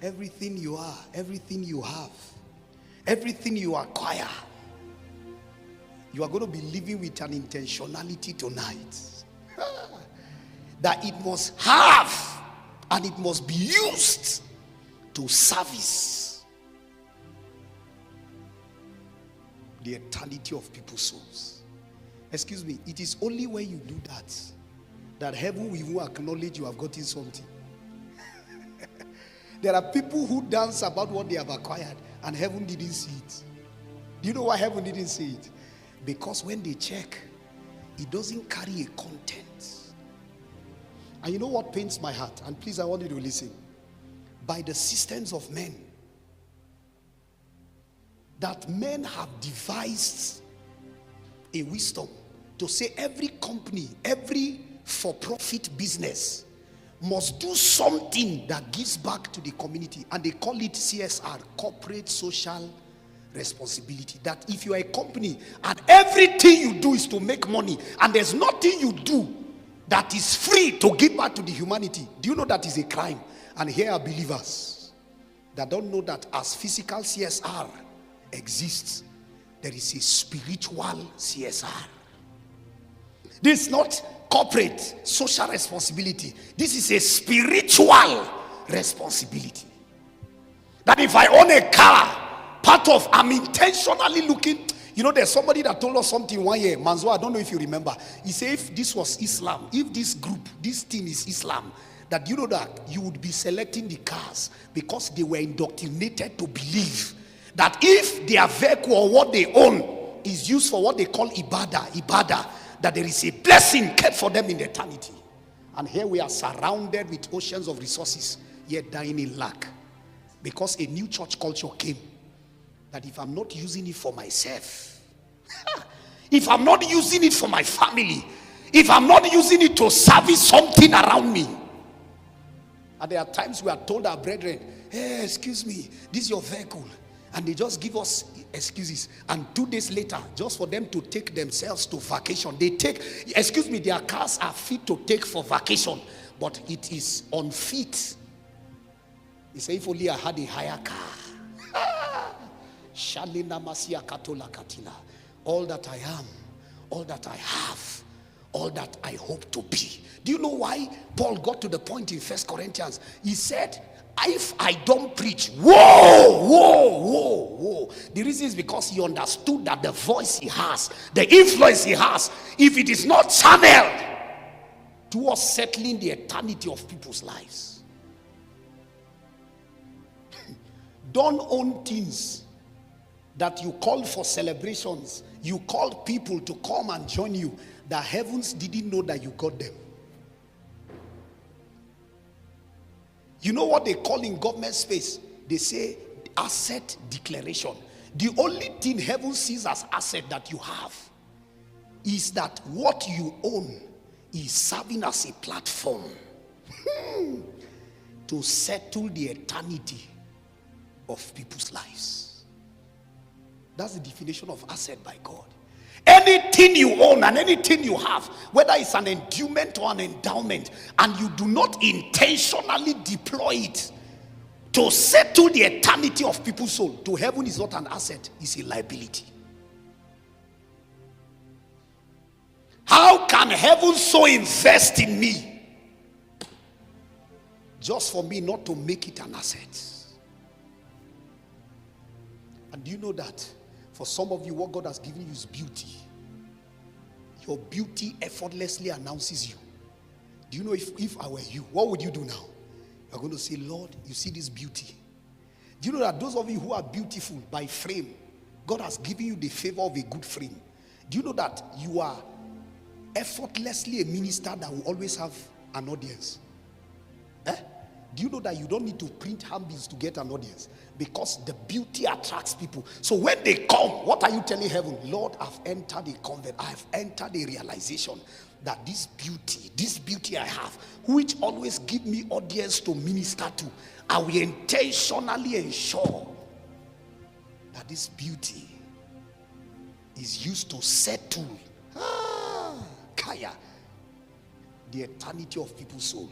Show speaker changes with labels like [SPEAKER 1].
[SPEAKER 1] Everything you are, everything you have, everything you acquire, you are going to be living with an intentionality tonight. That it must have and it must be used to service the eternity of people's souls. Excuse me, it is only when you do that heaven will even acknowledge you have gotten something. There are people who dance about what they have acquired and heaven didn't see it. Do you know why heaven didn't see it? Because when they check, it doesn't carry a content. And you know what pains my heart? And please, I want you to listen. By the systems of men, that men have devised a wisdom to say every company, every for-profit business must do something that gives back to the community, and they call it CSR, corporate social responsibility. That if you are a company and everything you do is to make money and there's nothing you do that is free to give back to the humanity, do you know that is a crime? And here are believers that don't know that as physical CSR exists, there is a spiritual CSR. This is not corporate social responsibility. This is a spiritual responsibility. That if I own a car, part of I'm intentionally looking. You know, there's somebody that told us something one year, Manzo, I don't know if you remember. He said if this was Islam, if this group, this team is Islam, that you know that you would be selecting the cars because they were indoctrinated to believe that if their vehicle or what they own is used for what they call ibadah, that there is a blessing kept for them in eternity. And here we are surrounded with oceans of resources, yet dying in lack. Because a new church culture came. That if I'm not using it for myself, if I'm not using it for my family, if I'm not using it to service something around me. And there are times we are told our brethren, hey, excuse me, this is your vehicle. And they just give us excuses. And 2 days later, just for them to take themselves to vacation, they take, excuse me, their cars are fit to take for vacation, but it is unfit. They say, if only I had a higher car. All that I am, all that I have, all that I hope to be. Do you know why Paul got to the point in 1 Corinthians? He said, if I don't preach, whoa. The reason is because he understood that the voice he has, the influence he has, if it is not channeled towards settling the eternity of people's lives. Don't own things that you call for celebrations. You call people to come and join you. The heavens didn't know that you got them. You know what they call in government space? They say asset declaration. The only thing heaven sees as asset that you have is that what you own is serving as a platform to settle the eternity of people's lives. That's the definition of asset by God. Anything you own and anything you have, whether it's an endowment or an endowment, and you do not intentionally deploy it to settle the eternity of people's soul, to heaven is not an asset, it's a liability. How can heaven so invest in me just for me not to make it an asset? And do you know that for some of you, what God has given you is beauty. Your beauty effortlessly announces you. Do you know if I were you, what would you do now? You're going to say, Lord, you see this beauty. Do you know that those of you who are beautiful by frame, God has given you the favor of a good frame. Do you know that you are effortlessly a minister that will always have an audience? Do you know that you don't need to print handbills to get an audience? Because the beauty attracts people. So when they come, what are you telling heaven? Lord, I've entered a convent. I've entered a realization that this beauty I have, which always give me audience to minister to, I will intentionally ensure that this beauty is used to settle the eternity of people's soul.